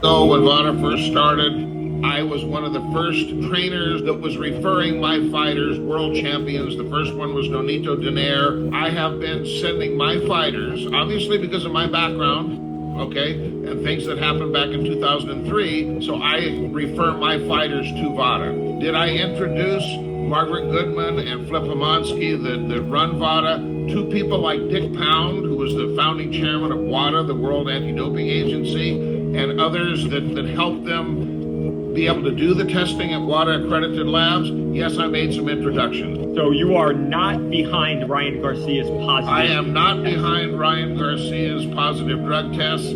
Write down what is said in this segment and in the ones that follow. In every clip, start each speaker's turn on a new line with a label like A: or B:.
A: So when VADA first started, I was one of the first trainers that was referring my fighters world champions. The first one was Nonito Donaire. I have been sending my fighters, obviously because of my background, okay, and things that happened back in 2003, so I refer my fighters to VADA. Did I introduce Margaret Goodman and Flip Hamansky that run VADA to people like Dick Pound, who was the founding chairman of WADA, the World Anti-Doping Agency, and others that helped them be able to do the testing at WADA accredited labs? Yes, I made some introductions.
B: So you are not behind Ryan Garcia's positive?
A: I am not behind Ryan Garcia's positive drug tests.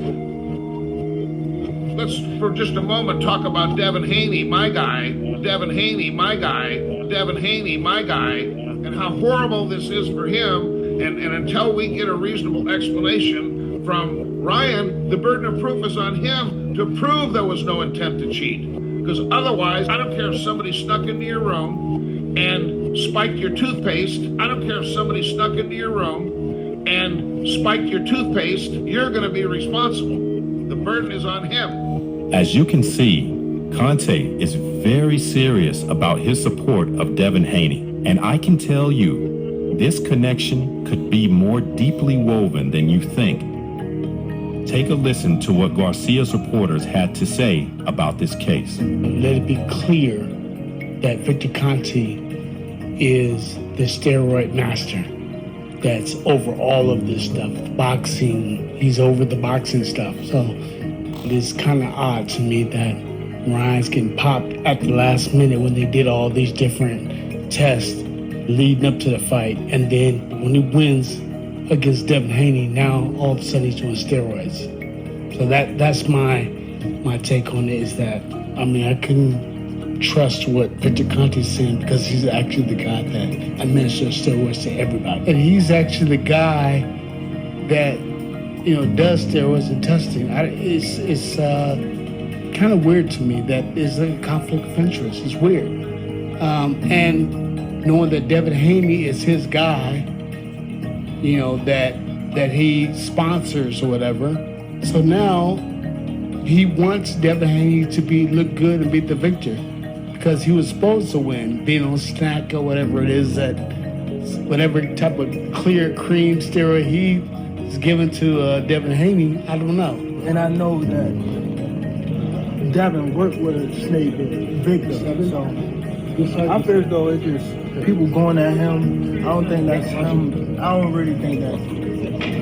A: Let's, for just a moment, talk about Devin Haney, my guy. Devin Haney, my guy. Devin Haney, my guy. And how horrible this is for him. And until we get a reasonable explanation from Ryan, the burden of proof is on him to prove there was no intent to cheat. Because otherwise, I don't care if somebody snuck into your room and spiked your toothpaste. I don't care if somebody snuck into your room and spiked your toothpaste. You're going to be responsible. The burden is on him.
C: As you can see, Conte is very serious about his support of Devin Haney. And I can tell you, this connection could be more deeply woven than you think. Take a listen to what Garcia's reporters had to say about this case.
D: Let it be clear that Victor Conte is the steroid master that's over all of this stuff. Boxing, he's over the boxing stuff. So it is kind of odd to me that Ryan's getting popped at the last minute when they did all these different tests leading up to the fight. And then when he wins against Devin Haney, now all of a sudden he's doing steroids. So that's my take on it, is that, I mean, I couldn't trust what Victor Conte's saying because he's actually the guy that administers steroids to everybody. And he's actually the guy that, you know, does steroids and testing. It's kind of weird to me that there's a conflict of interest. It's weird. And knowing that Devin Haney is his guy, you know, that he sponsors or whatever. So now he wants Devin Haney to look good and beat the victor because he was supposed to win, being on snack or whatever it is, that whatever type of clear cream steroid he is given to Devin Haney. I don't know.
E: And I know that Devin worked with a snake victor, so I feel as though it's just people going at him. I don't think that's him. I don't really think that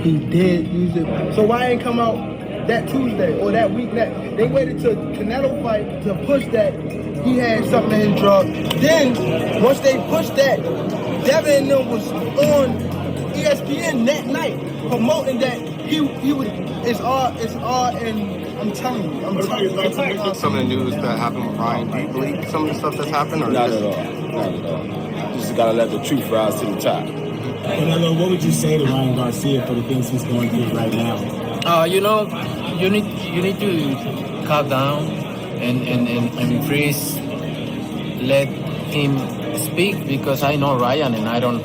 E: he did use it. So why ain't come out that Tuesday or that week? That they waited till Canelo fight to push that he had something in his drug. Then once they pushed that, Devin and them was on ESPN that night promoting that he would. It's all, and I'm telling you.
F: Some of the news that happened with Ryan, do you believe some of the stuff that's happened? Or
G: Not at all. You just gotta let the truth rise to the top.
H: Canelo, what would you say to Ryan Garcia for the things he's going through right now?
I: You need to calm down and freeze. Let him speak, because I know Ryan, and I don't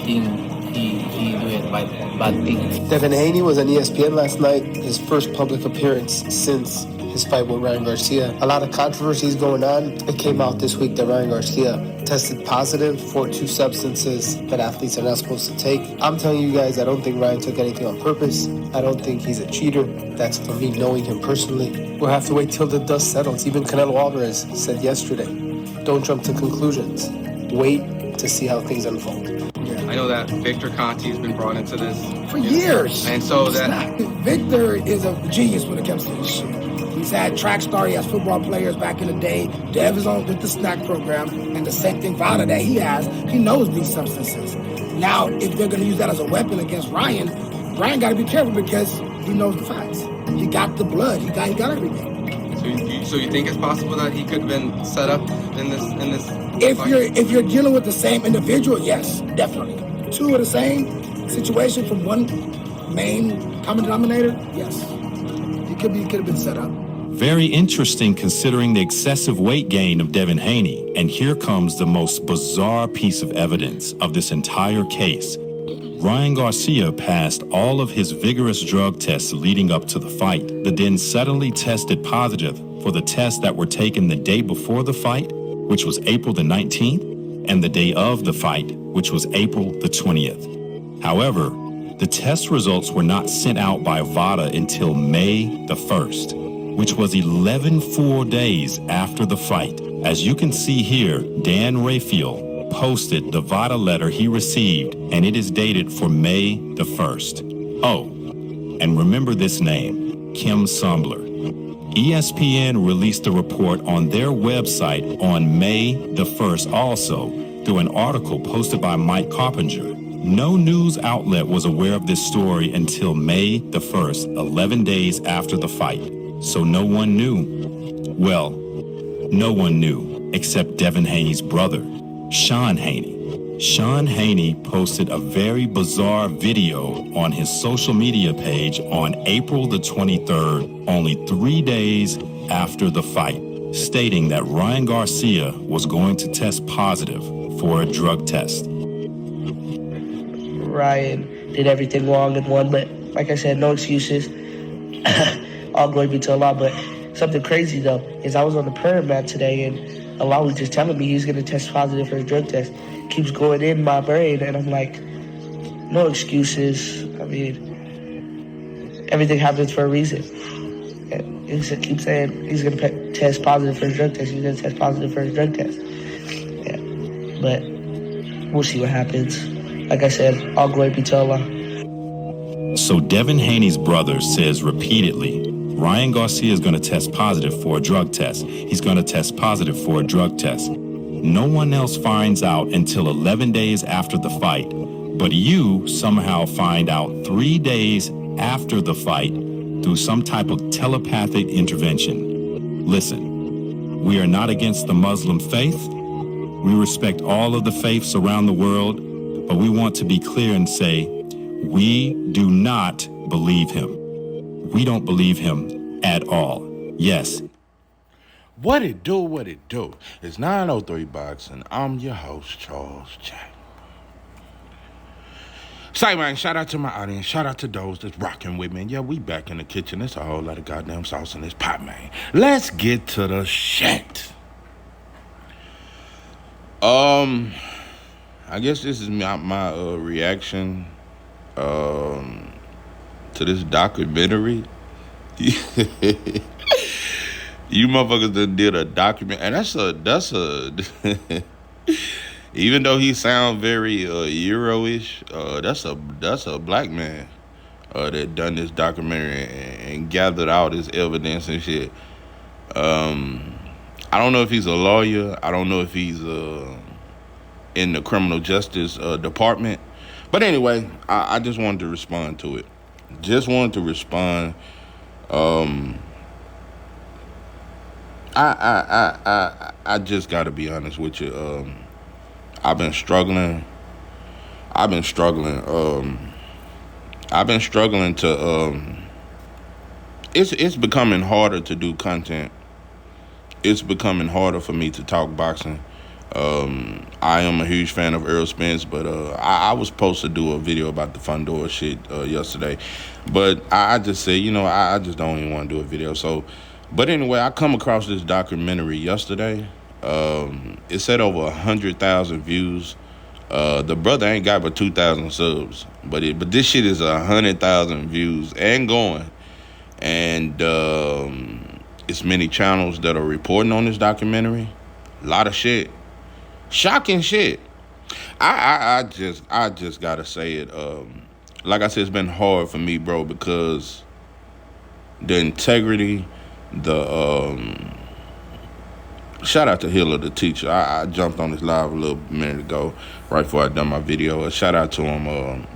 I: think he do it bad things.
J: Devin Haney was on ESPN last night, his first public appearance since his fight with Ryan Garcia. A lot of controversies going on. It came out this week that Ryan Garcia tested positive for 2 substances that athletes are not supposed to take. I'm telling you guys, I don't think Ryan took anything on purpose. I don't think he's a cheater. That's from me knowing him personally. We'll have to wait till the dust settles. Even Canelo Alvarez said yesterday, don't jump to conclusions. Wait to see how things unfold.
F: I know that Victor Conte has been brought into this
K: for years.
F: And so that
K: Victor is a genius when it comes to this shit. He's had track star, he has football players back in the day. Dev is on with the snack program, and the same thing Vada that he has, he knows these substances. Now, if they're gonna use that as a weapon against Ryan gotta be careful because he knows the facts. He got the blood, he got everything.
F: So you think it's possible that he could have been set up in this?
K: If you're dealing with the same individual, yes, definitely. 2 of the same situation from one main common denominator, yes. He could have been set up.
C: Very interesting considering the excessive weight gain of Devin Haney. And here comes the most bizarre piece of evidence of this entire case. Ryan Garcia passed all of his vigorous drug tests leading up to the fight, but then suddenly tested positive for the tests that were taken the day before the fight, which was April the 19th, and the day of the fight, which was April the 20th. However, the test results were not sent out by VADA until May the 1st, which was 11 full days after the fight. As you can see here, Dan Raphael posted the VADA letter he received, and it is dated for May the 1st. Oh, and remember this name, Kim Sumbler. ESPN released a report on their website on May the 1st also through an article posted by Mike Coppinger. No news outlet was aware of this story until May the 1st, 11 days after the fight. So no one knew. Well, no one knew except Devin Haney's brother, Sean Haney. Sean Haney posted a very bizarre video on his social media page on April the 23rd, only 3 days after the fight, stating that Ryan Garcia was going to test positive for a drug test.
L: Ryan did everything wrong and won, but like I said, no excuses. All glory be to Allah. But something crazy though is I was on the prayer mat today and Allah was just telling me he's going to test positive for his drug test. Keeps going in my brain, and I'm like, no excuses. I mean, everything happens for a reason. And he keeps saying he's going to test positive for his drug test. He's going to test positive for his drug test. Yeah. But we'll see what happens. Like I said, all glory be to Allah.
C: So Devin Haney's brother says repeatedly, Ryan Garcia is going to test positive for a drug test. He's going to test positive for a drug test. No one else finds out until 11 days after the fight, but you somehow find out 3 days after the fight through some type of telepathic intervention. Listen, we are not against the Muslim faith. We respect all of the faiths around the world, but we want to be clear and say, we do not believe him. We don't believe him at all. Yes.
M: What it do? It's 903 Boxing. I'm your host, Charles Jack. Say, man, shout out to my audience. Shout out to those that's rocking with me. Yeah, we back in the kitchen. There's a whole lot of goddamn sauce in this pot, man. Let's get to the shit. I guess this is my reaction to this documentary. You motherfuckers done did a document, and that's a even though he sound very Euro-ish, that's a black man that done this documentary and gathered all this evidence and shit. I don't know if he's a lawyer. I don't know if he's in the criminal justice department. But anyway, I just wanted to respond to it. I just gotta be honest with you. I've been struggling to it's becoming harder to do content. It's becoming harder for me to talk boxing. I am a huge fan of Errol Spence, but I was supposed to do a video about the Fundora shit yesterday, but I just said, I just don't even want to do a video. So, but anyway, I come across this documentary yesterday. It said over 100,000 views. The brother ain't got but 2,000 subs, but this shit is 100,000 views and going. And it's many channels that are reporting on this documentary. A lot of shit. Shocking shit. I just gotta say it. Like I said, it's been hard for me, bro, because the integrity, shout out to Hiller, the teacher. I jumped on this live a little minute ago, right before I done my video. Shout out to him.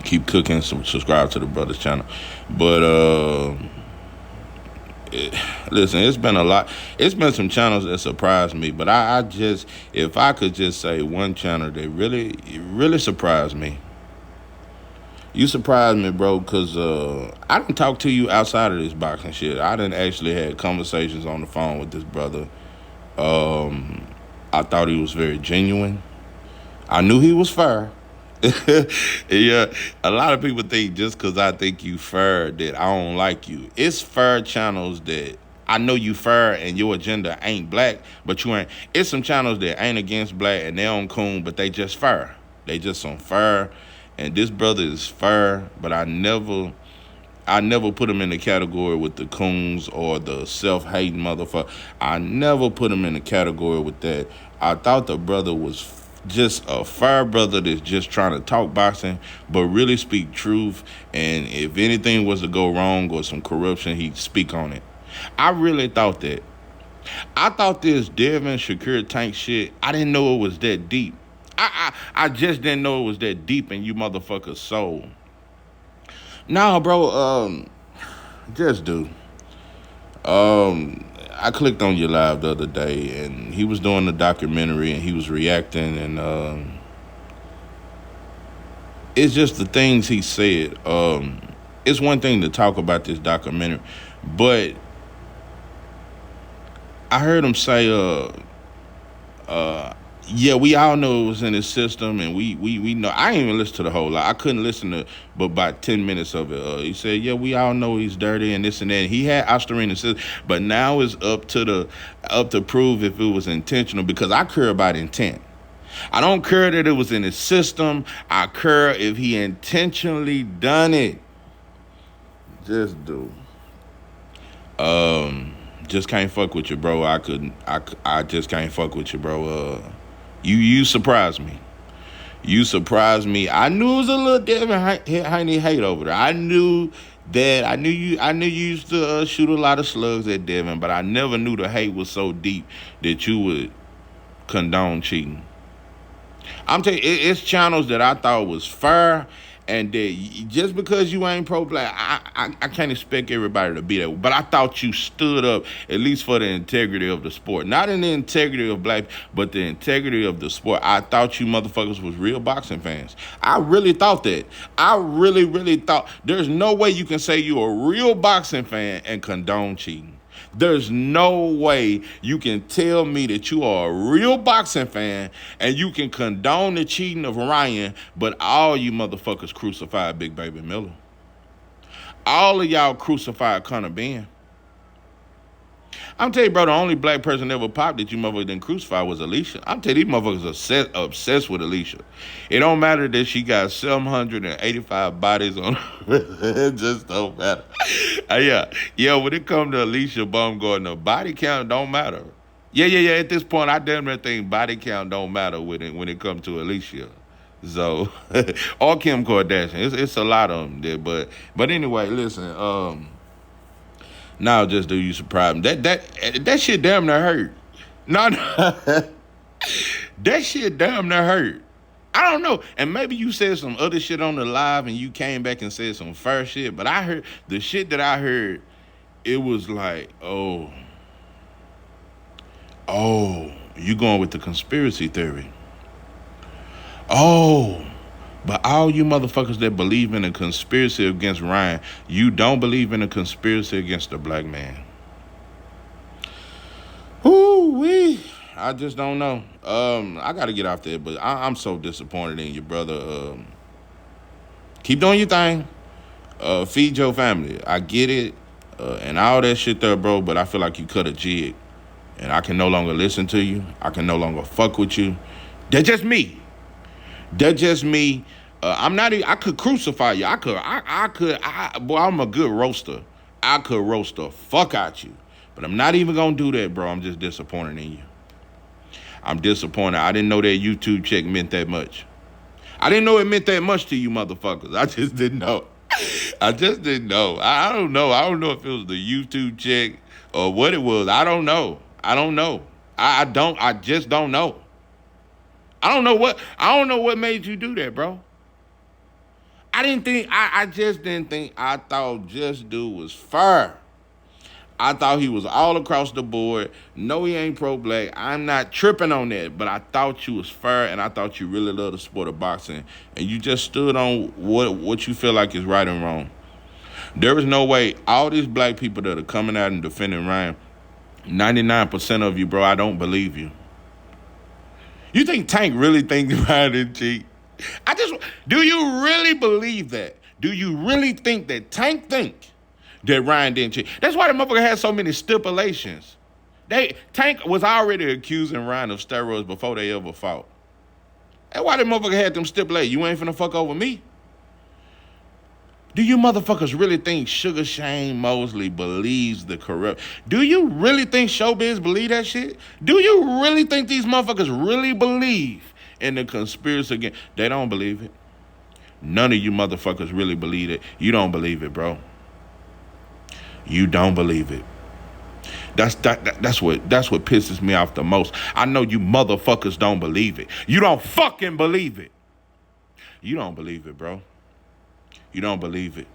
M: Keep cooking. Subscribe to the brother's channel. But listen, it's been a lot. It's been some channels that surprised me. But I just, if I could just say one channel that really surprised me. You surprised me, bro, because I didn't talk to you outside of this boxing shit. I didn't actually had conversations on the phone with this brother. I thought he was very genuine. I knew he was fair. Yeah, a lot of people think just because I think you fair that I don't like you. It's fair channels that I know you fair and your agenda ain't black, but you ain't. It's some channels that ain't against black and they on coon, but they just fair. They just on fair, and this brother is fair, but I never put him in the category with the coons or the self-hating motherfucker. I never put him in the category with that. I thought the brother was just a fair brother that's just trying to talk boxing, but really speak truth. And if anything was to go wrong or some corruption, he'd speak on it. I really thought that. I thought this Devin Shakur Tank shit, I didn't know it was that deep. I just didn't know it was that deep in you motherfuckers' soul. Nah, bro, just do. I clicked on your live the other day, and he was doing the documentary, and he was reacting, and it's just the things he said. It's one thing to talk about this documentary, but I heard him say, yeah, we all know it was in his system, and we know. I didn't even listen to the whole lot. I couldn't listen to but about 10 minutes of it. He said, yeah, we all know he's dirty and this and that. He had Osterine in his system, but now it's up to prove if it was intentional, because I care about intent. I don't care that it was in his system. I care if he intentionally done it. Just do. Just can't fuck with you, bro. I just can't fuck with you, bro. You surprised me. You surprised me. I knew it was a little Devin Haney hate over there. I knew that. I knew you used to shoot a lot of slugs at Devin, but I never knew the hate was so deep that you would condone cheating. I'm telling you, it's channels that I thought was fair, and that just because you ain't pro-black, I can't expect everybody to be there. But I thought you stood up, at least for the integrity of the sport. Not in the integrity of black, but the integrity of the sport. I thought you motherfuckers was real boxing fans. I really thought that. I really, really thought. There's no way you can say you're a real boxing fan and condone cheating. There's no way you can tell me that you are a real boxing fan and you can condone the cheating of Ryan, but all you motherfuckers crucified Big Baby Miller. All of y'all crucified Conor Ben. I'm telling you, bro, the only black person ever popped that you motherfuckers didn't crucify was Alicia. I'm telling you, these motherfuckers are obsessed with Alicia. It don't matter that she got 785 bodies on her. It just don't matter. Yeah, when it comes to Alicia Baumgartner, the body count don't matter. Yeah. At this point, I damn near think body count don't matter when it comes to Alicia. So, or Kim Kardashian. It's a lot of them there. But anyway, listen, now just do you surprise me. That shit damn near hurt. No. That shit damn near hurt. I don't know. And maybe you said some other shit on the live and you came back and said some fair shit. But I heard the shit that I heard, it was like, oh, you going with the conspiracy theory. Oh. But all you motherfuckers that believe in a conspiracy against Ryan, you don't believe in a conspiracy against the black man. Ooh-wee. I just don't know. I got to get off there, but I'm so disappointed in you, brother. Keep doing your thing. Feed your family. I get it, and all that shit there, bro, but I feel like you cut a jig, and I can no longer listen to you. I can no longer fuck with you. That's just me. I'm not even, I could crucify you. Boy, I'm a good roaster. I could roast the fuck out you. But I'm not even gonna do that, bro. I'm just disappointed in you. I'm disappointed. I didn't know that YouTube check meant that much. I didn't know it meant that much to you motherfuckers. I just didn't know. I don't know. I don't know if it was the YouTube check or what it was. I don't know. I just don't know. I don't know what made you do that, bro. I just didn't think. I thought Just Do was fair. I thought he was all across the board. No, he ain't pro-black. I'm not tripping on that, but I thought you was fair, and I thought you really loved the sport of boxing, and you just stood on what you feel like is right and wrong. There is no way all these black people that are coming out and defending Ryan, 99% of you, bro, I don't believe you. You think Tank really thinks Ryan didn't cheat? Do you really believe that? Do you really think that Tank think that Ryan didn't cheat? That's why the motherfucker had so many stipulations. Tank was already accusing Ryan of steroids before they ever fought. That's why the motherfucker had them stipulate. You ain't finna fuck over me. Do you motherfuckers really think Sugar Shane Mosley believes the corrupt? Do you really think Showbiz believe that shit? Do you really think these motherfuckers really believe in the conspiracy again? They don't believe it. None of you motherfuckers really believe it. You don't believe it, bro. You don't believe it. That's what pisses me off the most. I know you motherfuckers don't believe it. You don't fucking believe it. You don't believe it, bro. You don't believe it.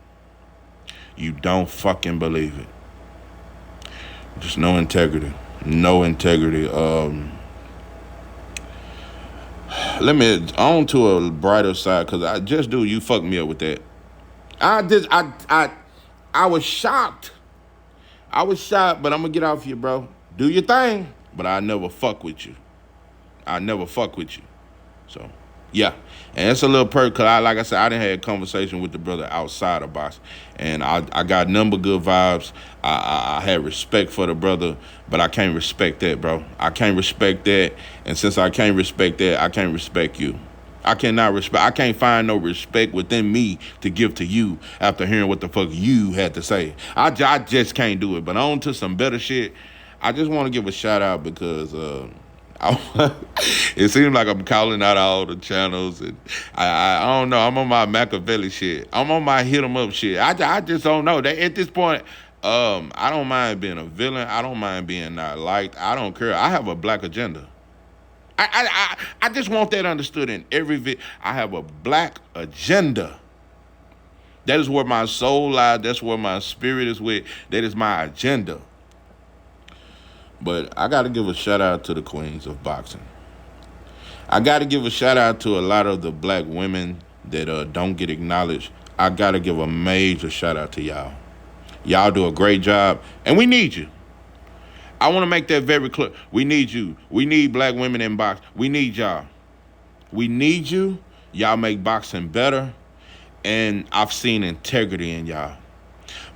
M: You don't fucking believe it. Just no integrity. No integrity. Let me on to a brighter side, because you fucked me up with that. I was shocked. But I'm gonna get off you, bro. Do your thing, but I never fuck with you. So, yeah. And it's a little perk, because like I said, I done had a conversation with the brother outside of boxing. And I got nothing but good vibes. I had respect for the brother, but I can't respect that, bro. I can't respect that. And since I can't respect that, I can't respect you. I can't find no respect within me to give to you after hearing what the fuck you had to say. I just can't do it. But on to some better shit. I just want to give a shout out because it seems like I'm calling out all the channels. And I don't know. I'm on my Machiavelli shit. I'm on my hit 'em up shit. I just don't know. At this point, I don't mind being a villain. I don't mind being not liked. I don't care. I have a black agenda. I just want that understood in every video. I have a black agenda. That is where my soul lies. That's where my spirit is with. That is my agenda. But I got to give a shout out to the queens of boxing. I got to give a shout out to a lot of the black women that don't get acknowledged. I got to give a major shout out to y'all. Y'all do a great job, and we need you. I want to make that very clear. We need you. We need black women in boxing. We need y'all. We need you. Y'all make boxing better. And I've seen integrity in y'all.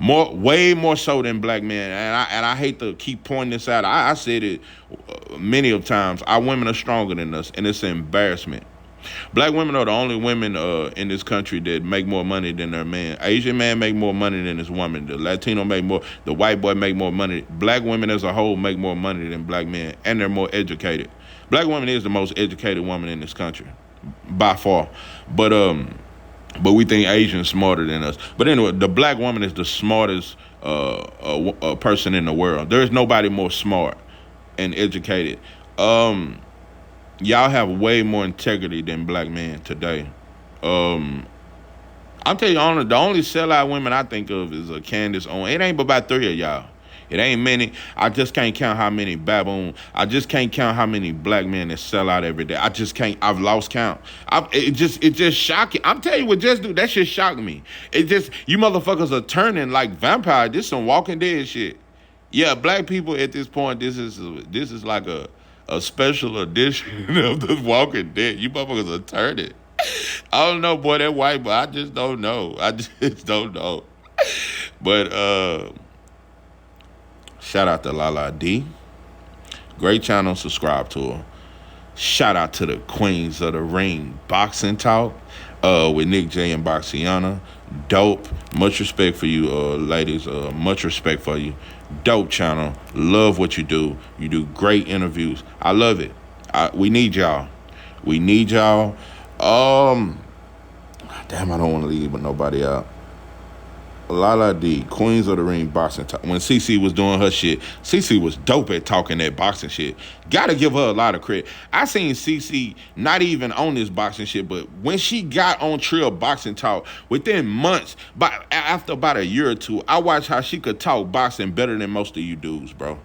M: Way more so than black men. And I hate to keep pointing this out. I said it many of times. Our women are stronger than us, and it's an embarrassment. Black women are the only women in this country that make more money than their man. Asian man make more money than his woman. The Latino make more. The white boy make more money. Black women as a whole make more money than black men, and they're more educated. Black woman is the most educated woman in this country, by far. But we think Asians smarter than us. But anyway, the black woman is the smartest person in the world. There is nobody more smart and educated. Y'all have way more integrity than black men today. I'm telling you, the only sellout women I think of is Candace Owens. It ain't but about 3 of y'all. It ain't many. I just can't count how many baboon. I just can't count how many black men that sell out every day. I just can't. I've lost count. It just shocking. I'm telling you what, just do that shit shocked me. You motherfuckers are turning like vampires. This some Walking Dead shit. Yeah, black people at this point. This is like a special edition of the Walking Dead. You motherfuckers are turning. I don't know, boy, that white boy. I just don't know. But shout out to Lala D. Great channel. Subscribe to her. Shout out to the Queens of the Ring Boxing Talk with Nick J and Boxiana. Dope. Much respect for you, ladies. Much respect for you. Dope channel. Love what you do. You do great interviews. I love it. We need y'all. Damn, I don't want to leave but nobody out. Lala D, Queens of the Ring Boxing Talk. When CC was doing her shit, CC was dope at talking that boxing shit. Gotta give her a lot of credit. I seen CC not even on this boxing shit, but when she got on Trill Boxing Talk, within months, after about a year or two, I watched how she could talk boxing better than most of you dudes, bro.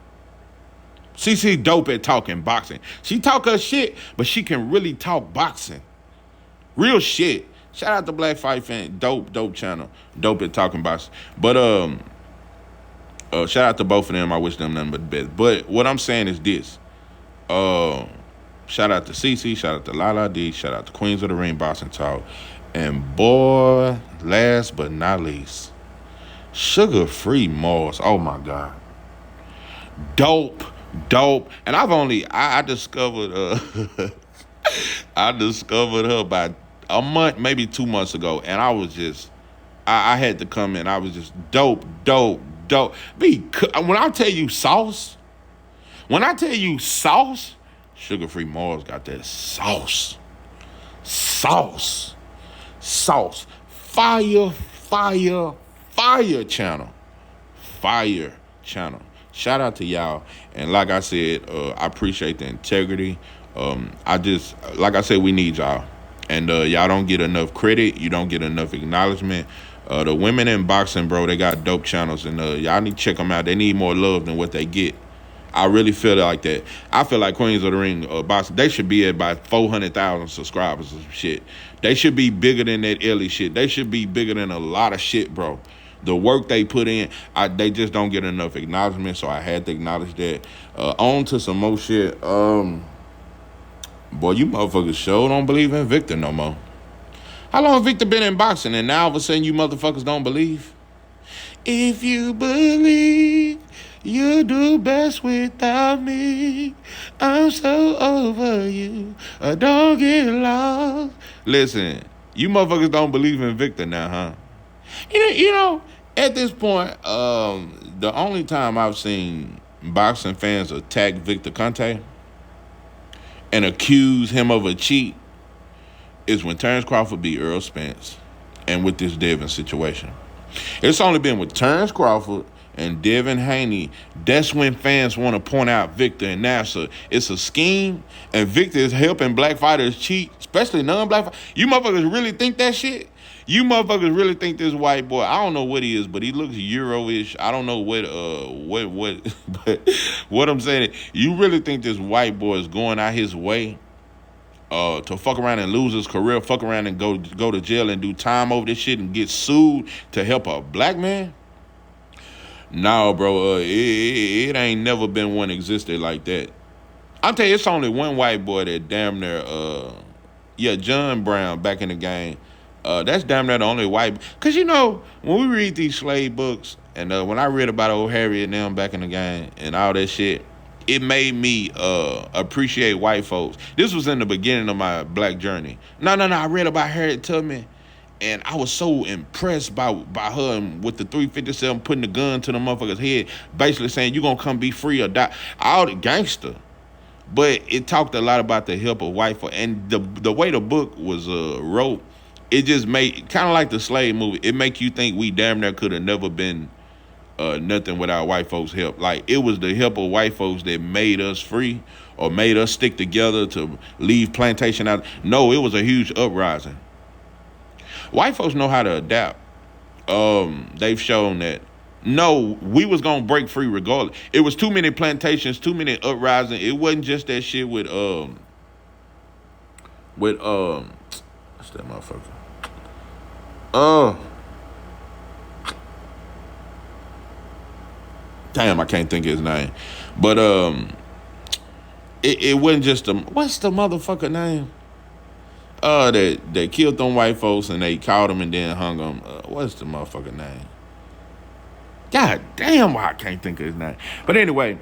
M: CC dope at talking boxing. She talk her shit, but she can really talk boxing. Real shit. Shout out to Black Fight Fan. Dope channel. Dope at talking boxing. But shout out to both of them. I wish them nothing but the best. But what I'm saying is this. Shout out to CC, shout out to Lala D, shout out to Queens of the Ring Boxing Talk. And boy, last but not least, sugar-free Mars. Oh my God. Dope. And I discovered I discovered her about a month, maybe 2 months ago, and I was just I had to come in. I was just dope. When I tell you sauce, sugar-free Mars got that sauce. Fire channel. Shout out to y'all. And like I said, I appreciate the integrity. Like I said, we need y'all. And y'all don't get enough credit. You don't get enough acknowledgement. The women in boxing, bro, they got dope channels. And y'all need to check them out. They need more love than what they get. I really feel like that. I feel like Queens of the Ring boxing, they should be at about 400,000 subscribers or some shit. They should be bigger than that Ellie shit. They should be bigger than a lot of shit, bro. The work they put in, they just don't get enough acknowledgement, so I had to acknowledge that. On to some more shit. Boy, you motherfuckers sure don't believe in Victor no more. How long Victor been in boxing, and now all of a sudden you motherfuckers don't believe? If you believe, you do best without me. I'm so over you. Don't get lost. Listen, you motherfuckers don't believe in Victor now, huh? You know, at this point, the only time I've seen boxing fans attack Victor Conte and accuse him of a cheat is when Terrence Crawford beat Earl Spence and with this Devin situation. It's only been with Terrence Crawford and Devin Haney. That's when fans want to point out Victor and NASA. It's a scheme, and Victor is helping black fighters cheat, especially non-black fighters. You motherfuckers really think that shit? You motherfuckers really think this white boy, I don't know what he is, but he looks Euro-ish. I don't know what, but what I'm saying, you really think this white boy is going out his way to fuck around and lose his career, fuck around and go to jail and do time over this shit and get sued to help a black man? No, bro, it ain't never been one existed like that. I'll tell you, it's only one white boy that damn near, John Brown back in the game. That's damn near the only white. Because, you know, when we read these slave books, and when I read about old Harriet and them back in the game and all that shit, it made me appreciate white folks. This was in the beginning of my black journey. No, I read about Harriet Tubman, and I was so impressed by her and with the 357 putting the gun to the motherfucker's head, basically saying, you gonna come be free or die. All the gangster. But it talked a lot about the help of white folks. And the way the book was wrote, it just made, kind of like the slave movie, it make you think we damn near could have never been nothing without white folks' help. Like, it was the help of white folks that made us free or made us stick together to leave plantation out. No, it was a huge uprising. White folks know how to adapt. They've shown that. No, we was gonna break free regardless. It was too many plantations, too many uprising. It wasn't just that shit with what's that motherfucker? Damn, I can't think of his name. But it wasn't just what's the motherfucker name? That killed them white folks and they caught them and then hung them. What's the motherfucker name? God damn, why I can't think of his name. But anyway,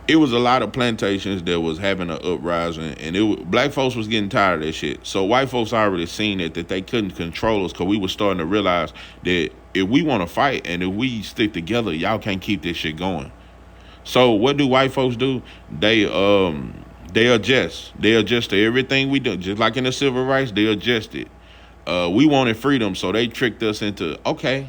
M: it was a lot of plantations that was having an uprising, and black folks was getting tired of that shit. So white folks already seen it, that they couldn't control us, because we was starting to realize that if we want to fight and if we stick together, y'all can't keep this shit going. So what do white folks do? They adjust. They adjust to everything we do. Just like in the civil rights, they adjusted. We wanted freedom, so they tricked us into, okay,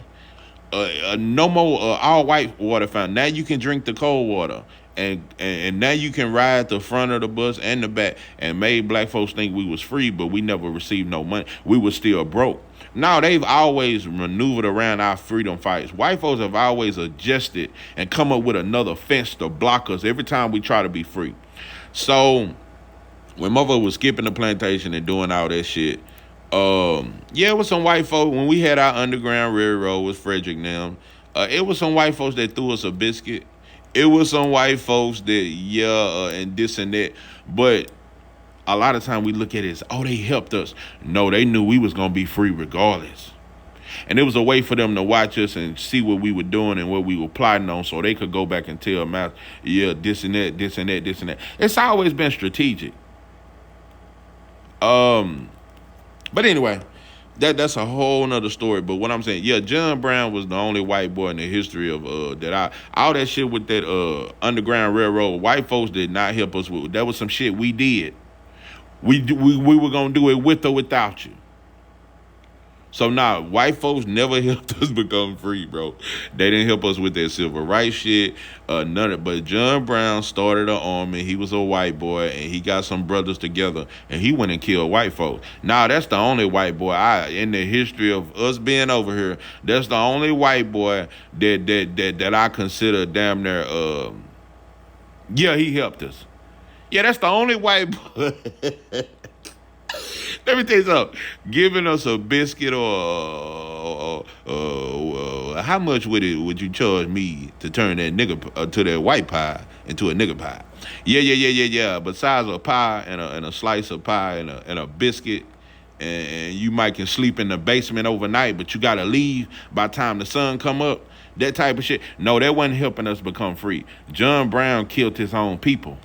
M: no more all white water fountain. Now you can drink the cold water. And now you can ride the front of the bus and the back, and made black folks think we was free, but we never received no money. We was still broke. Now they've always maneuvered around our freedom fights. White folks have always adjusted and come up with another fence to block us every time we try to be free. So when mother was skipping the plantation and doing all that shit, it was some white folk. When we had our Underground Railroad with Frederick and them, it was some white folks that threw us a biscuit. It was some white folks that, and this and that. But a lot of time we look at it as, oh, they helped us. No, they knew we was going to be free regardless. And it was a way for them to watch us and see what we were doing and what we were plotting on, so they could go back and tell Master, yeah, this and that, this and that, this and that. It's always been strategic. But anyway, that's a whole nother story. But what I'm saying, yeah, John Brown was the only white boy in the history of all that shit with that Underground Railroad. White folks did not help us with. That was some shit we did. We were gonna do it with or without you. So now, white folks never helped us become free, bro. They didn't help us with that civil rights shit, none of it. But John Brown started an army. He was a white boy, and he got some brothers together, and he went and killed white folks. Now, that's the only white boy in the history of us being over here. That's the only white boy that I consider damn near. Yeah, he helped us. Yeah, that's the only white boy. Let me tell you something. Giving us a biscuit or how much would you charge me to turn that nigga to that white pie into a nigga pie? Yeah. Besides a pie and a slice of pie and a biscuit, and you might can sleep in the basement overnight, but you gotta leave by the time the sun come up. That type of shit. No, that wasn't helping us become free. John Brown killed his own people.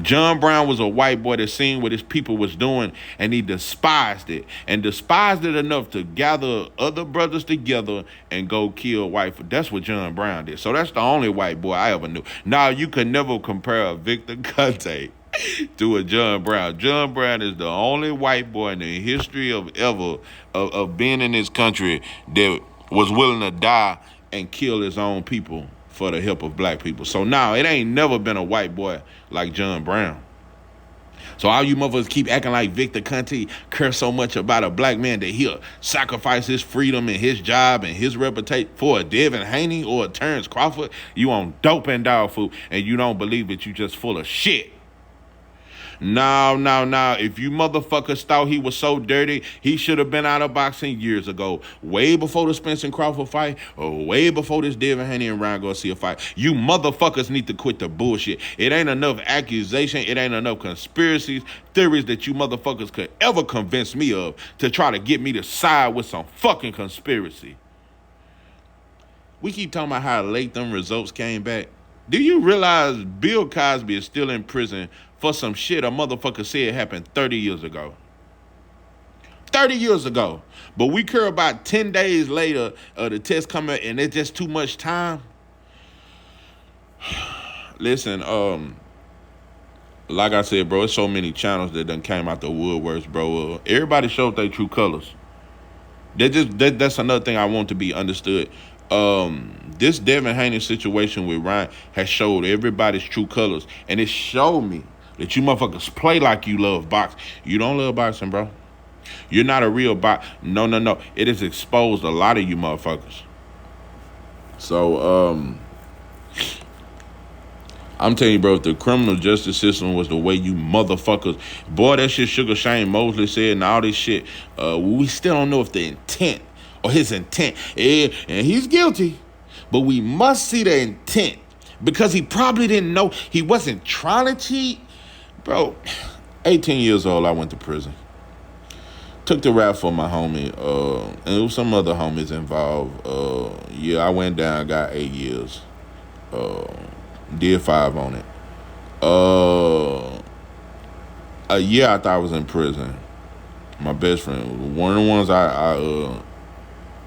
M: John Brown was a white boy that seen what his people was doing, and he despised it enough to gather other brothers together and go kill white folks. That's what John Brown did. So that's the only white boy I ever knew. Now, you could never compare a Victor Conte to a John Brown. John Brown is the only white boy in the history of being in this country that was willing to die and kill his own people for the help of black people. So now it ain't never been a white boy like John Brown. So all you motherfuckers keep acting like Victor Conte care so much about a black man that he'll sacrifice his freedom and his job and his reputation for a Devin Haney or a Terrence Crawford. You on dope and dog food, and you don't believe that you just full of shit. No. If you motherfuckers thought he was so dirty, he should have been out of boxing years ago. Way before the Spencer Crawford fight, or way before this Devin Haney and Ryan Garcia fight. You motherfuckers need to quit the bullshit. It ain't enough accusation. It ain't enough conspiracies, theories that you motherfuckers could ever convince me of to try to get me to side with some fucking conspiracy. We keep talking about how late them results came back. Do you realize Bill Cosby is still in prison for some shit a motherfucker said happened 30 years ago? 30 years ago. But we care about 10 days later the test coming and it's just too much time. Listen, like I said, bro, it's so many channels that done came out the woodworks, bro. Everybody showed their true colors. That's another thing I want to be understood. This Devin Haney situation with Ryan has showed everybody's true colors, and it showed me that you motherfuckers play like you love boxing. You don't love boxing, bro. You're not a real No. It has exposed a lot of you motherfuckers. So, I'm telling you, bro, if the criminal justice system was the way you motherfuckers, boy, that shit Sugar Shane Mosley said and all this shit, we still don't know if the intent or his intent, and he's guilty, but we must see the intent because he probably didn't know. He wasn't trying to cheat. Bro, 18 years old, I went to prison. Took the rap for my homie, and there was some other homies involved. I went down, got 8 years. Did 5 on it. A year after I was in prison, my best friend, one of the ones I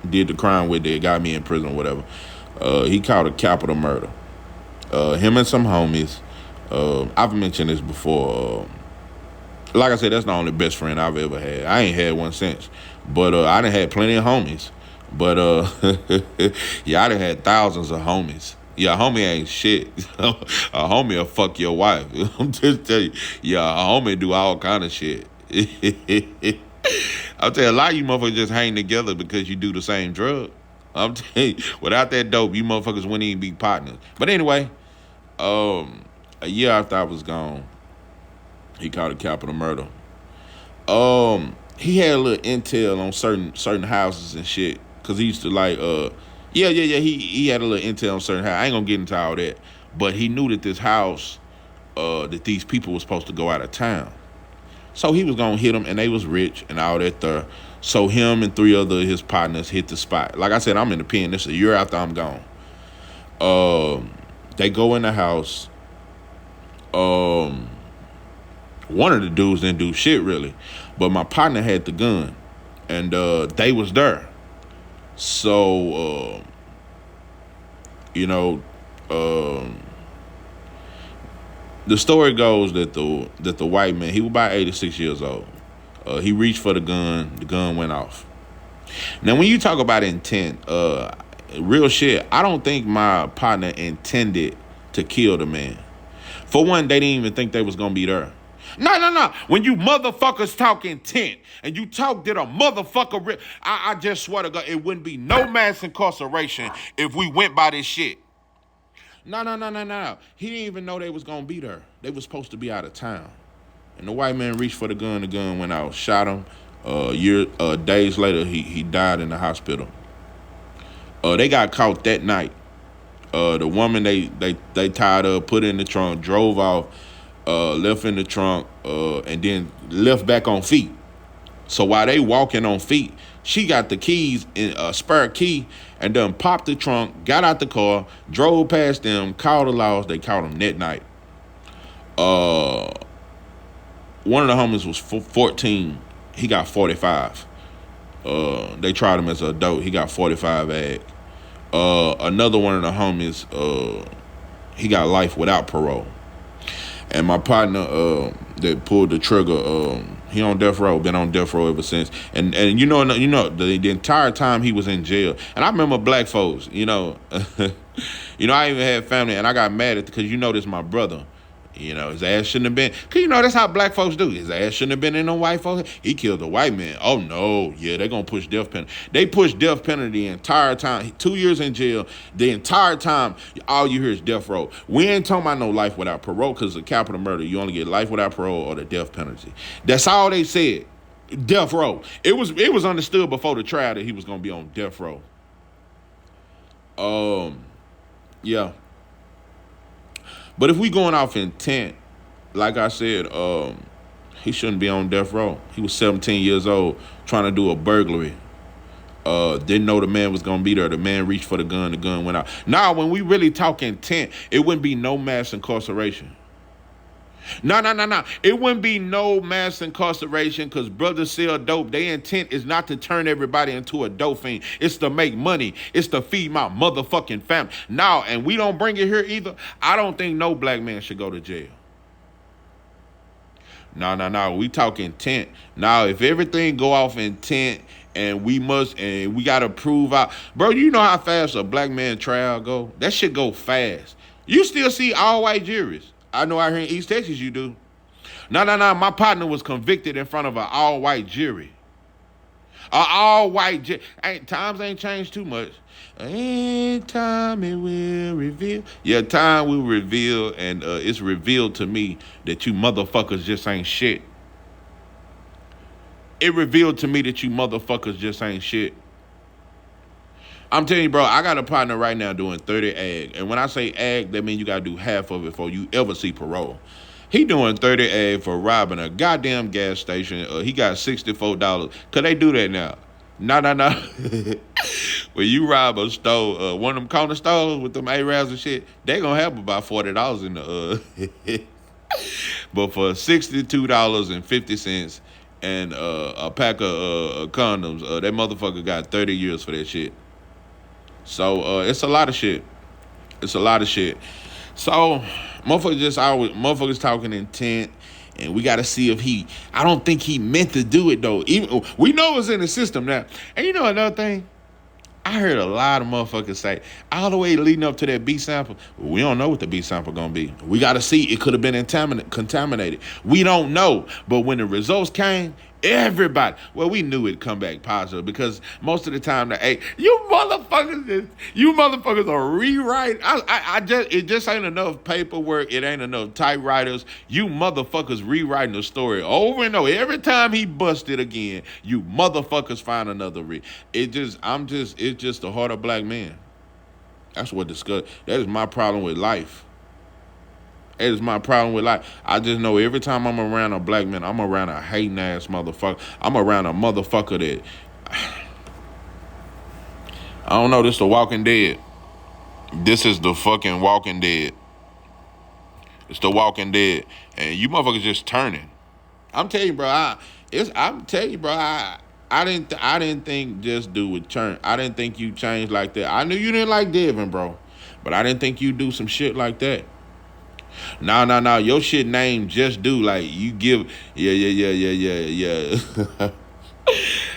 M: did the crime with that got me in prison or whatever, he caught a capital murder. Him and some homies, I've mentioned this before, like I said, that's the only best friend I've ever had. I ain't had one since, but I done had plenty of homies. But yeah, I done had thousands of homies. Yeah, a homie ain't shit. A homie will fuck your wife. I'm just telling you. Yeah, a homie do all kind of shit. I'll tell you, a lot of you motherfuckers just hang together because you do the same drug. I'm telling you, without that dope, you motherfuckers wouldn't even be partners. But anyway, a year after I was gone, he caught a capital murder. He had a little intel on certain houses and shit, cause he used to like He had a little intel on certain houses. I ain't gonna get into all that, but he knew that this house that these people were supposed to go out of town. So he was gonna hit them, and they was rich and all that there. So him and 3 other of his partners hit the spot. Like I said, I'm in the pen. This is a year after I'm gone. They go in the house. One of the dudes didn't do shit really, but my partner had the gun, and they was there. So the story goes that the white man, he was about 86 years old. He reached for the gun went off. Now, when you talk about intent, real shit, I don't think my partner intended to kill the man. For one, they didn't even think they was gonna be there. No. When you motherfuckers talk intent and you talk that a motherfucker, I just swear to God, it wouldn't be no mass incarceration if we went by this shit. No. He didn't even know they was gonna be there. They was supposed to be out of town. And the white man reached for the gun went out, shot him. Days later, he died in the hospital. They got caught that night. The woman they tied up, put in the trunk, drove off, left in the trunk, and then left back on feet. So while they walking on feet, she got the keys, a spare key, and then popped the trunk, got out the car, drove past them, called the laws. They caught him that night. One of the homies was 14. He got 45. They tried him as an adult. He got 45 ag. Another one of the homies, he got life without parole. And my partner that pulled the trigger, he on death row, been on death row ever since. And you know the entire time he was in jail. And I remember black folks, I even had family, and I got mad at because this my brother. His ass shouldn't have been, because that's how black folks do. His ass shouldn't have been in no white folks. He killed a white man. Oh no, yeah, they're gonna push death penalty. They pushed death penalty the entire time. 2 years in jail, the entire time, all you hear is death row. We ain't talking about no life without parole, because of capital murder, you only get life without parole or the death penalty. That's all they said. Death row. It was understood before the trial that he was gonna be on death row. Yeah. But if we going off intent, like I said, he shouldn't be on death row. He was 17 years old trying to do a burglary. Didn't know the man was going to be there. The man reached for the gun went out. Now, when we really talk intent, it wouldn't be no mass incarceration. No. It wouldn't be no mass incarceration because brothers sell dope. Their intent is not to turn everybody into a dope fiend. It's to make money. It's to feed my motherfucking family. Now, and we don't bring it here either. I don't think no black man should go to jail. No. We talk intent. Now, if everything go off intent and we got to prove out. Bro, you know how fast a black man trial go? That shit go fast. You still see all white juries. I know out here in East Texas you do. No. My partner was convicted in front of an all-white jury. An all-white jury. Times ain't changed too much. And time it will reveal. Yeah, time will reveal, and it's revealed to me that you motherfuckers just ain't shit. It revealed to me that you motherfuckers just ain't shit. I'm telling you, bro, I got a partner right now doing 30 ag. And when I say ag, that means you got to do half of it before you ever see parole. He doing 30 ag for robbing a goddamn gas station. He got $64. Could they do that now? No. When you rob a store, one of them corner stores with them A-Raps and shit, they going to have about $40 in the... But for $62.50 and a pack of condoms, that motherfucker got 30 years for that shit. So it's a lot of shit. So motherfuckers talking intent, and we got to see if I don't think he meant to do it though. Even we know it's in the system now. And you know another thing, I heard a lot of motherfuckers say all the way leading up to that B sample, we don't know what the B sample gonna be. We got to see. It could have been contaminated. We don't know. But when the results came, everybody, we knew it'd come back positive because most of the time, you motherfuckers are rewriting. It just ain't enough paperwork. It ain't enough typewriters. You motherfuckers rewriting the story over and over. Every time he busted again, you motherfuckers find another it's just the heart of black man. That's what that is my problem with life. It's my problem with life. I just know every time I'm around a black man, I'm around a hating ass motherfucker. I'm around a motherfucker that I don't know. This the Walking Dead. This is the fucking Walking Dead. It's the Walking Dead, and you motherfuckers just turning. I'm telling you, bro. I didn't think Just Do would turn. I didn't think you changed like that. I knew you didn't like Devin, bro, but I didn't think you'd do some shit like that. No. Your shit name Just Do. Like you give. Yeah.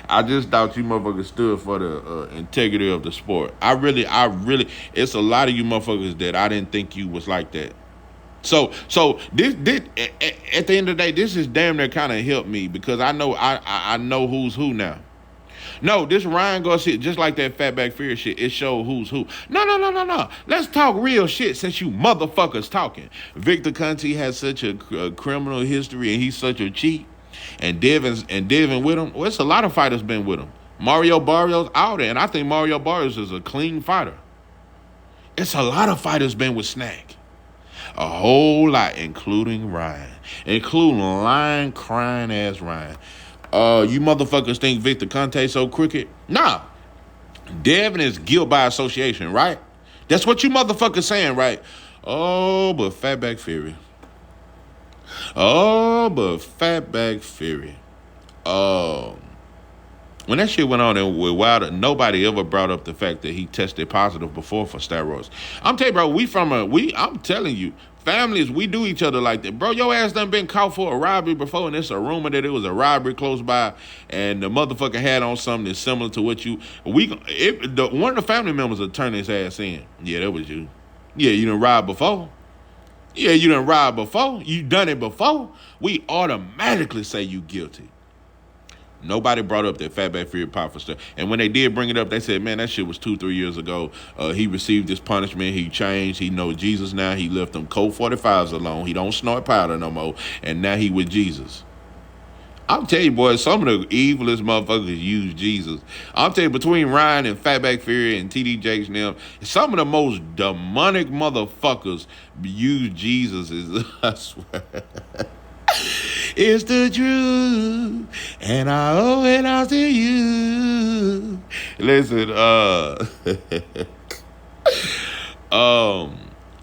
M: I just thought you motherfuckers stood for the integrity of the sport. I really. It's a lot of you motherfuckers that I didn't think you was like that. So this at the end of the day, this is damn near kind of helped me because I know who's who now. No, this Ryan Garcia, just like that Fatback Fear shit, it showed who's who. No. Let's talk real shit since you motherfuckers talking. Victor Conte has such a criminal history and he's such a cheat. And Devin with him. Well, it's a lot of fighters been with him. Mario Barrios out there, and I think Mario Barrios is a clean fighter. It's a lot of fighters been with Snack. A whole lot, including Ryan. Including lying, crying ass Ryan. You motherfuckers think Victor Conte so crooked? Nah. Devin is guilt by association, right? That's what you motherfuckers saying, right? Oh, but Fatback Fury. When that shit went on with Wilder, nobody ever brought up the fact that he tested positive before for steroids. I'm telling you, bro, I'm telling you, families, we do each other like that. Bro, your ass done been caught for a robbery before, and it's a rumor that it was a robbery close by, and the motherfucker had on something that's similar to what one of the family members will turn his ass in. Yeah, that was you. Yeah, you done robbed before. Yeah, you done robbed before. You done it before. We automatically say you guilty. Nobody brought up that Fatback Fury pop for stuff. And when they did bring it up, they said, man, that shit was 2-3 years ago. He received his punishment. He changed. He know Jesus now. He left them Colt 45s alone. He don't snort powder no more. And now he with Jesus. I'm telling you, boys, some of the evilest motherfuckers use Jesus. I'm telling you, between Ryan and Fatback Fury and TD Jakes and them, some of the most demonic motherfuckers use Jesus. I swear. It's the truth, and I owe it all to you. Listen,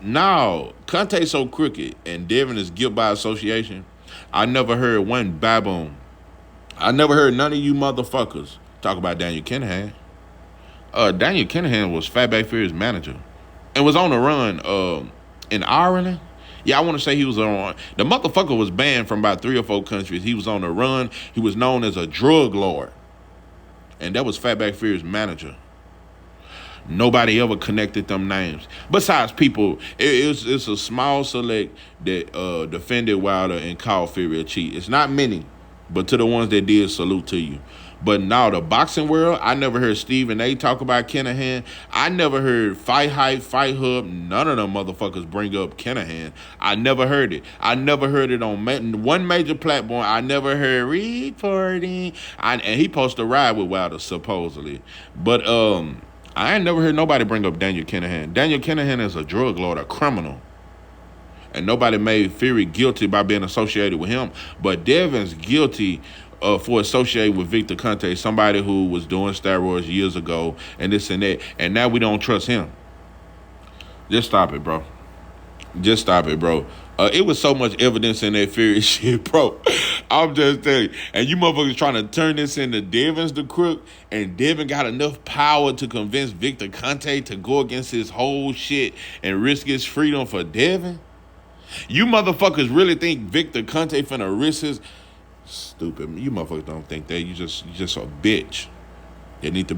M: now, Conte's so crooked, and Devin is guilt by association. I never heard one baboon. I never heard none of you motherfuckers talk about Daniel Kinahan. Daniel Kinahan was Fatback Fury's manager and was on the run in Ireland. Yeah, I want to say he was on. The motherfucker was banned from about 3 or 4 countries. He was on the run. He was known as a drug lord. And that was Fatback Fury's manager. Nobody ever connected them names. Besides people, it's a small select that defended Wilder and called Fury a cheat. It's not many, but to the ones that did, salute to you. But now the boxing world, I never heard Stephen A talk about Kinahan. I never heard Fight Hype, Fight Hub. None of them motherfuckers bring up Kinahan. I never heard it. I never heard it on one major platform. I never heard reporting. And he posted a ride with Wilder, supposedly. But I ain't never heard nobody bring up Daniel Kinahan. Daniel Kinahan is a drug lord, a criminal. And nobody made Fury guilty by being associated with him. But Devin's guilty for associating with Victor Conte, somebody who was doing steroids years ago and this and that. And now we don't trust him. Just stop it, bro. Just stop it, bro. It was so much evidence in that Fury shit, bro. I'm just telling you. And you motherfuckers trying to turn this into Devin's the crook, and Devin got enough power to convince Victor Conte to go against his whole shit and risk his freedom for Devin? You motherfuckers really think Victor Conte finna risk his... Stupid. You motherfuckers don't think that. You just a bitch. You need to...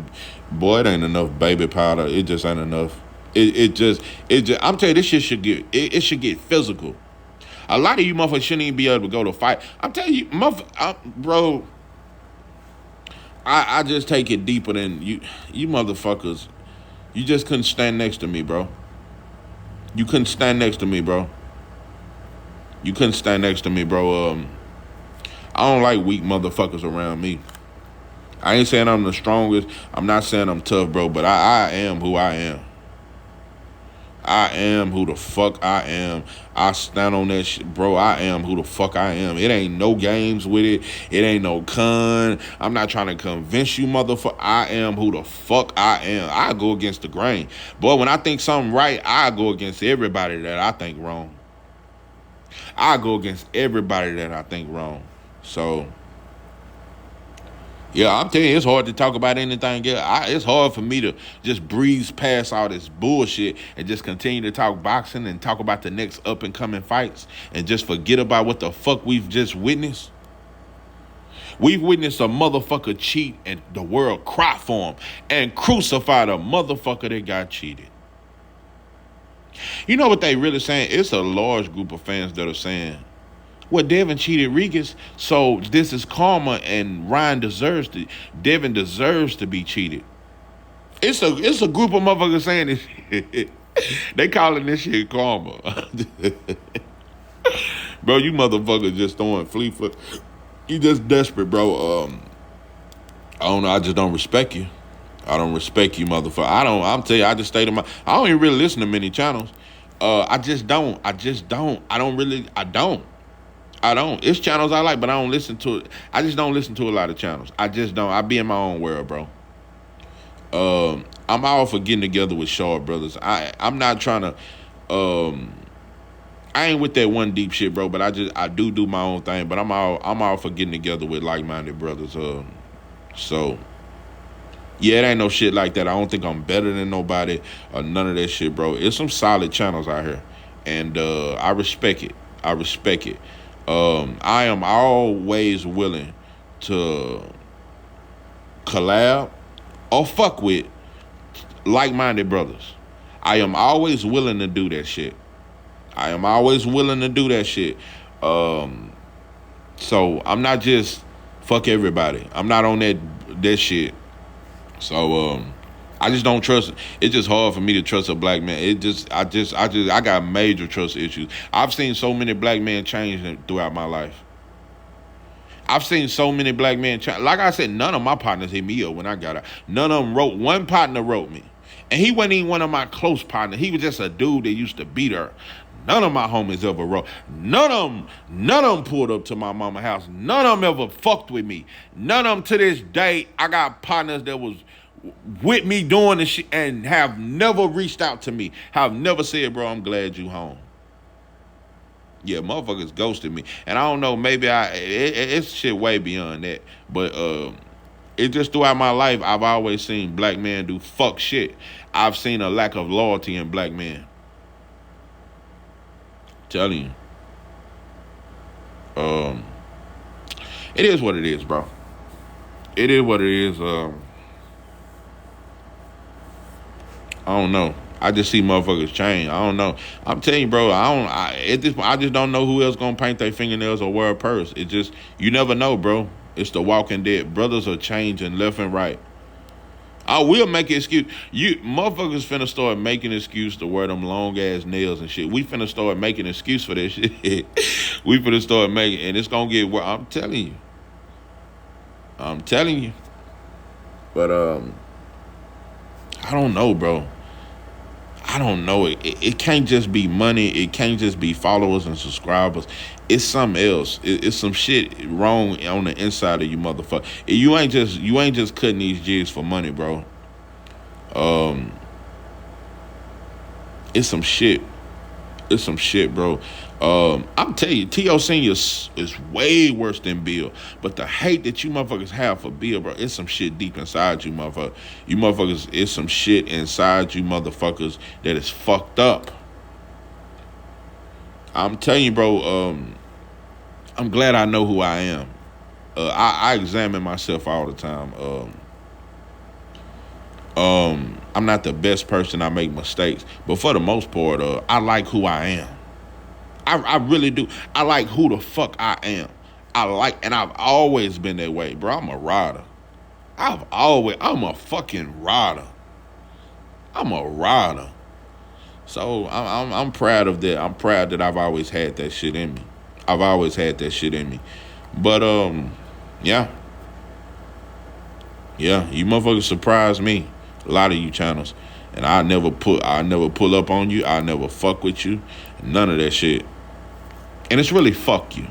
M: Boy, it ain't enough baby powder. It just ain't enough. It just I'm telling you, this shit should get... It should get physical. A lot of you motherfuckers shouldn't even be able to go to fight. I'm telling you, bro, I just take it deeper than you motherfuckers. You just couldn't stand next to me, bro. You couldn't stand next to me, bro. You couldn't stand next to me, bro. I don't like weak motherfuckers around me. I ain't saying I'm the strongest. I'm not saying I'm tough, bro, but I am who I am. I am who the fuck I am. I stand on that shit, bro. I am who the fuck I am. It ain't no games with it. It ain't no con. I'm not trying to convince you, motherfucker. I am who the fuck I am. I go against the grain. Boy, when I think something right, I go against everybody that I think wrong. I go against everybody that I think wrong. So, yeah, I'm telling you, it's hard to talk about anything else. It's hard for me to just breeze past all this bullshit and just continue to talk boxing and talk about the next up-and-coming fights and just forget about what the fuck we've just witnessed. We've witnessed a motherfucker cheat and the world cry for him and crucify the motherfucker that got cheated. You know what they really saying? It's a large group of fans that are saying, well, Devin cheated Regis, so this is karma, and Devin deserves to be cheated. It's a group of motherfuckers saying this shit. They calling this shit karma. Bro, you motherfuckers just throwing flea foot. You just desperate, bro. I don't know, I just don't respect you. I don't respect you, motherfucker. I'm telling you, I just stay to I don't even really listen to many channels. I don't. It's channels I like, but I don't listen to it. I just don't listen to a lot of channels. I just don't. I be in my own world, bro. I'm all for getting together with Shaw brothers. I'm not trying to. I ain't with that one deep shit, bro. But I do my own thing. But I'm all for getting together with like-minded brothers. So yeah, it ain't no shit like that. I don't think I'm better than nobody or none of that shit, bro. It's some solid channels out here, and I respect it. I am always willing to collab or fuck with like-minded brothers. I am always willing to do that shit. So I'm not just fuck everybody. I'm not on that shit. So I just don't trust. It's just hard for me to trust a black man. I got major trust issues. I've seen so many black men change throughout my life. I've seen so many black men change. Like I said, none of my partners hit me up when I got out. None of them wrote. One partner wrote me, and he wasn't even one of my close partners. He was just a dude that used to beat her. None of my homies ever wrote. None of them pulled up to my mama's house. None of them ever fucked with me. None of them to this day. I got partners that was with me doing this shit and have never reached out to me. Have never said, bro, I'm glad you home. Yeah, motherfuckers ghosted me. And I don't know, maybe it's shit way beyond that. But it just throughout my life, I've always seen black men do fuck shit. I've seen a lack of loyalty in black men. Telling you. It is what it is, bro. It is what it is. I don't know. I just see motherfuckers change. I don't know. I'm telling you, bro. At this point, I just don't know who else gonna paint their fingernails or wear a purse. It just, you never know, bro. It's the Walking Dead. Brothers are changing left and right. I will make an excuse. You motherfuckers finna start making excuse to wear them long ass nails and shit. We finna start making excuse for that shit. We finna start making, and it's gonna get worse. I'm telling you. But I don't know, bro. I don't know. It can't just be money. It can't just be followers and subscribers. It's something else. It's some shit wrong on the inside of you, motherfucker. You ain't just cutting these jigs for money, bro. It's some shit. It's some shit, bro. I'm telling you, T.O. Senior is way worse than Bill. But the hate that you motherfuckers have for Bill, bro, it's some shit deep inside you, motherfucker. You motherfuckers, it's some shit inside you motherfuckers that is fucked up. I'm telling you, bro, I'm glad I know who I am. I examine myself all the time. I'm not the best person. I make mistakes. But for the most part, I like who I am. I really do. I like who the fuck I am. And I've always been that way, bro. I'm a rider. I'm a fucking rider. I'm a rider. So I'm proud of that. I'm proud that I've always had that shit in me. But yeah, you motherfuckers surprised me. A lot of you channels. And I never pull up on you. I never fuck with you. None of that shit. And it's really fuck you.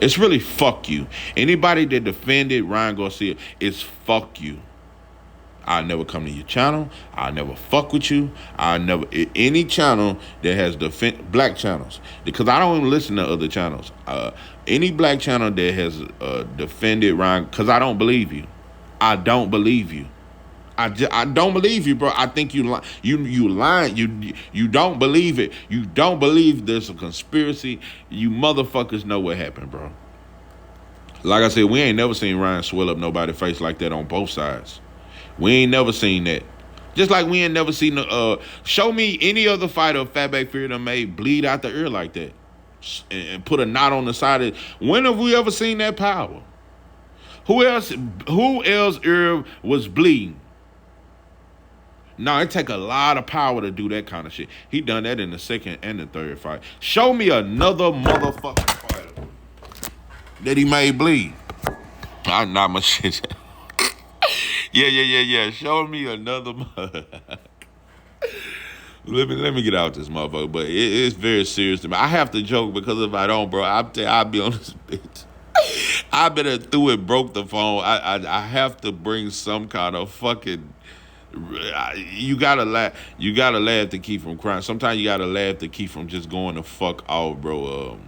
M: It's really fuck you. Anybody that defended Ryan Garcia, it's fuck you. I'll never come to your channel. I'll never fuck with you. I'll never, any channel that has black channels, because I don't even listen to other channels. Any black channel that has defended Ryan, because I don't believe you. I don't believe you. I don't believe you, bro. I think you lying. You don't believe it. You don't believe there's a conspiracy. You motherfuckers know what happened, bro. Like I said, we ain't never seen Ryan swell up nobody's face like that on both sides. We ain't never seen that. Just like we ain't never seen show me any other fighter of Fatback Fury that made bleed out the ear like that and put a knot on the side of it. When have we ever seen that power? Who else ear was bleeding? No, it take a lot of power to do that kind of shit. He done that in the second and the third fight. Show me another motherfucking fighter that he made bleed. Not much shit. Yeah. Show me another Let me get out this motherfucker. But it's very serious to me. I have to joke because if I don't, bro, I'll be on this bitch. I better through it broke the phone. I have to bring some kind of fucking. You gotta laugh. You gotta laugh to keep from crying. Sometimes you gotta laugh to keep from just going the fuck off, bro.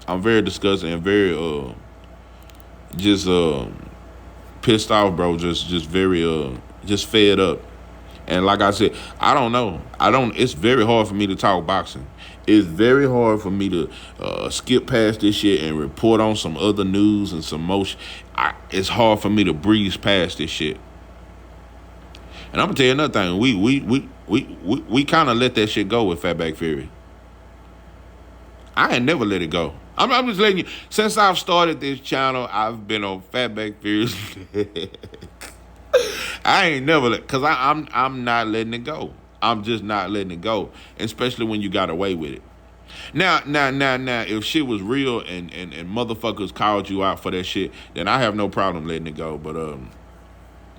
M: I'm very disgusted and very just pissed off, bro. Just very just fed up. And like I said, I don't know. It's very hard for me to talk boxing. It's very hard for me to skip past this shit and report on some other news and some motion. It's hard for me to breeze past this shit. And I'm gonna tell you another thing. We kind of let that shit go with Fatback Fury. I ain't never let it go. I'm just letting you. Since I've started this channel, I've been on Fatback Fury's. I ain't never because I'm not letting it go. I'm just not letting it go, especially when you got away with it. Now, if shit was real and motherfuckers called you out for that shit, then I have no problem letting it go. But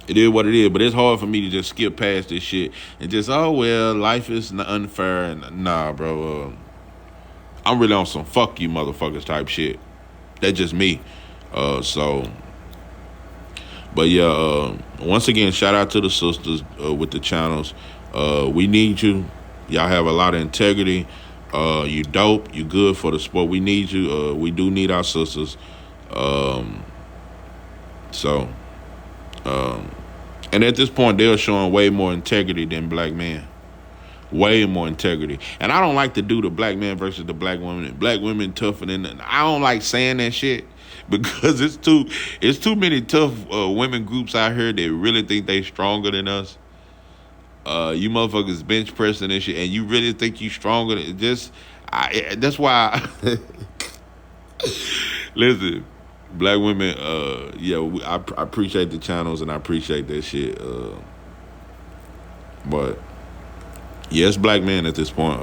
M: it is what it is. But it's hard for me to just skip past this shit and just, oh well, life is unfair. And nah, bro. I'm really on some fuck you motherfuckers type shit. That's just me. But yeah, once again, shout out to the sisters with the channels. We need you. Y'all have a lot of integrity. You dope. You good for the sport. We need you. We do need our sisters. And at this point, they're showing way more integrity than black men. Way more integrity. And I don't like to do the black man versus the black woman. Black women tougher than. I don't like saying that shit because it's too many tough women groups out here that really think they stronger than us. You motherfuckers bench pressing and shit, and you really think you stronger than that's why. Listen. Black women, I appreciate the channels and I appreciate that shit. But yeah, it's black men at this point.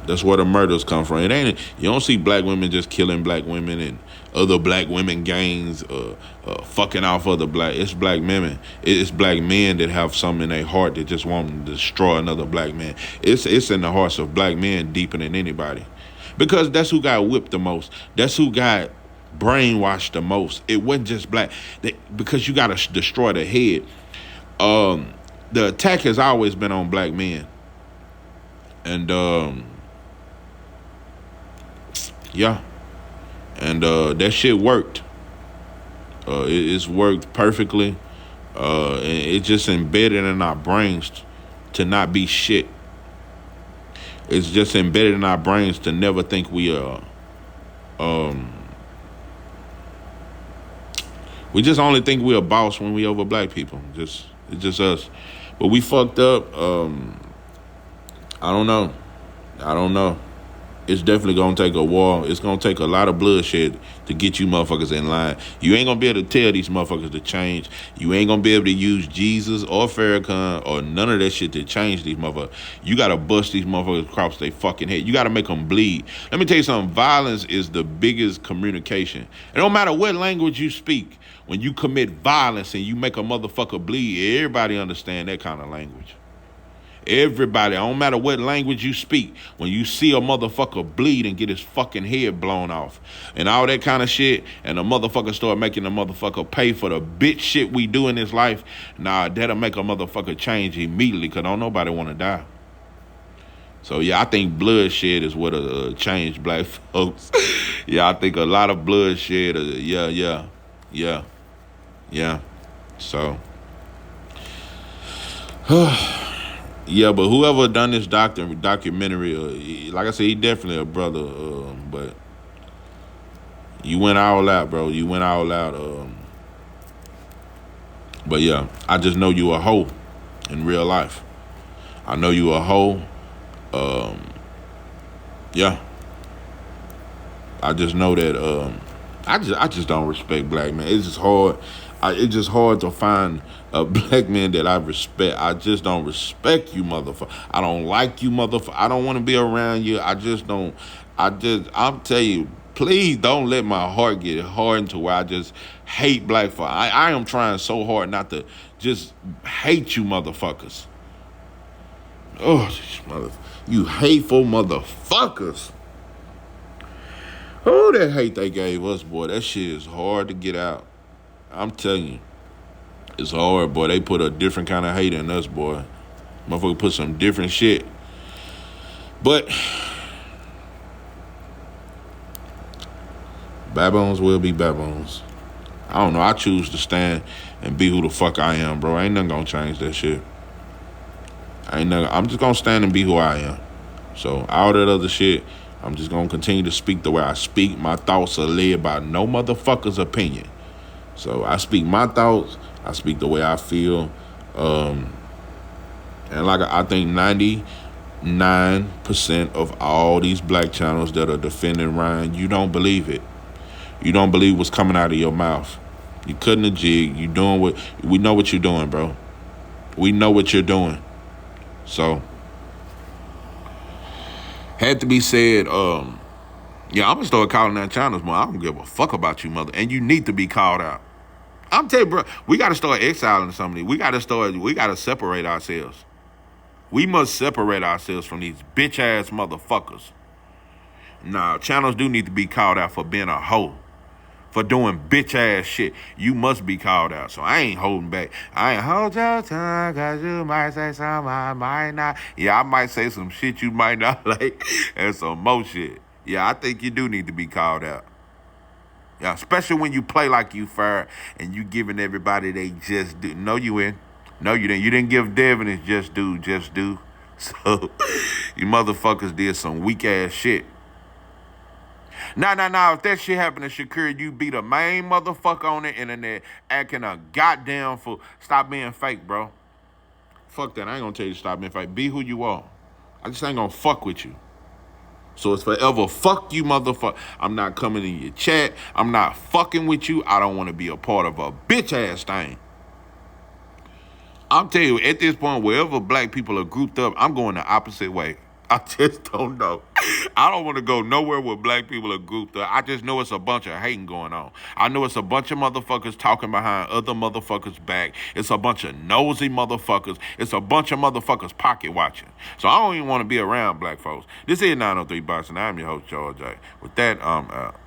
M: That's where the murders come from. You don't see black women just killing black women and other black women gangs fucking off other black. It's black women. It's black men that have something in their heart that just want to destroy another black man. It's in the hearts of black men deeper than anybody. Because that's who got whipped the most. That's who got brainwashed the most. It wasn't just black. Because you got to destroy the head. The attack has always been on black men. And, yeah. And that shit worked. It's worked perfectly. And it's just embedded in our brains to not be shit. It's just embedded in our brains to never think we are. We just only think we're a boss when we over black people. It's just us. But we fucked up. I don't know. It's definitely gonna take a war. It's gonna take a lot of bloodshed to get you motherfuckers in line. You ain't gonna be able to tell these motherfuckers to change. You ain't gonna be able to use Jesus or Farrakhan or none of that shit to change these motherfuckers. You gotta bust these motherfuckers across their fucking head. You gotta make them bleed. Let me tell you something. Violence is the biggest communication. It don't matter what language you speak. When you commit violence and you make a motherfucker bleed, everybody understand that kind of language. Everybody, I don't matter what language you speak, when you see a motherfucker bleed and get his fucking head blown off and all that kind of shit, and a motherfucker start making a motherfucker pay for the bitch shit we do in this life, nah, that'll make a motherfucker change immediately, because don't nobody want to die. So, yeah, I think bloodshed is what'll change black folks. Yeah, I think a lot of bloodshed, yeah. So, yeah, but whoever done this documentary, like I said, he definitely a brother. But you went all out, bro. You went all out. But yeah, I just know you a hoe in real life. I know you a hoe. Yeah. I just know that. I just don't respect black men. It's just hard. It's just hard to find a black man that I respect. I just don't respect you, motherfucker. I don't like you, motherfucker. I don't want to be around you. I'm telling you, please don't let my heart get hardened to where I just hate black folk. I am trying so hard not to just hate you, motherfuckers. Oh, you hateful motherfuckers. Oh, that hate they gave us, boy. That shit is hard to get out. I'm telling you. It's hard, boy. They put a different kind of hate in us, boy. Motherfucker put some different shit. But baboons will be baboons. I don't know. I choose to stand and be who the fuck I am, bro. Ain't nothing gonna change that shit. I'm just gonna stand and be who I am. So all that other shit, I'm just gonna continue to speak the way I speak. My thoughts are led by no motherfucker's opinion. So I speak my thoughts. I speak the way I feel. And like I think 99% of all these black channels that are defending Ryan, you don't believe it. You don't believe what's coming out of your mouth. You cutting a jig. You doing what we know what you're doing, bro. We know what you're doing. So had to be said, yeah, I'm gonna start calling out channels more. I don't give a fuck about you, mother. And you need to be called out. I'm telling you, bro, we got to start exiling some of these. We got to separate ourselves. We must separate ourselves from these bitch-ass motherfuckers. Nah, channels do need to be called out for being a hoe. For doing bitch-ass shit. You must be called out. So I ain't holding back. I ain't hold your tongue, because you might say something I might not. Yeah, I might say some shit you might not like. And some more shit. Yeah, I think you do need to be called out. Yeah, especially when you play like you fair and you giving everybody they just do. No, you ain't. No, you didn't. You didn't give Devin his just do. So, you motherfuckers did some weak-ass shit. Nah. If that shit happened to Shakur, you be the main motherfucker on the internet acting a goddamn fool. Stop being fake, bro. Fuck that. I ain't gonna tell you to stop being fake. Be who you are. I just ain't gonna fuck with you. So it's forever, fuck you, motherfucker. I'm not coming in your chat. I'm not fucking with you. I don't want to be a part of a bitch-ass thing. I'm telling you, at this point, wherever black people are grouped up, I'm going the opposite way. I just don't know. I don't want to go nowhere where black people are grouped up. I just know it's a bunch of hating going on. I know it's a bunch of motherfuckers talking behind other motherfuckers' back. It's a bunch of nosy motherfuckers. It's a bunch of motherfuckers pocket watching. So I don't even want to be around black folks. This is 903 Boxing. I'm your host, George J. With that, I'm out.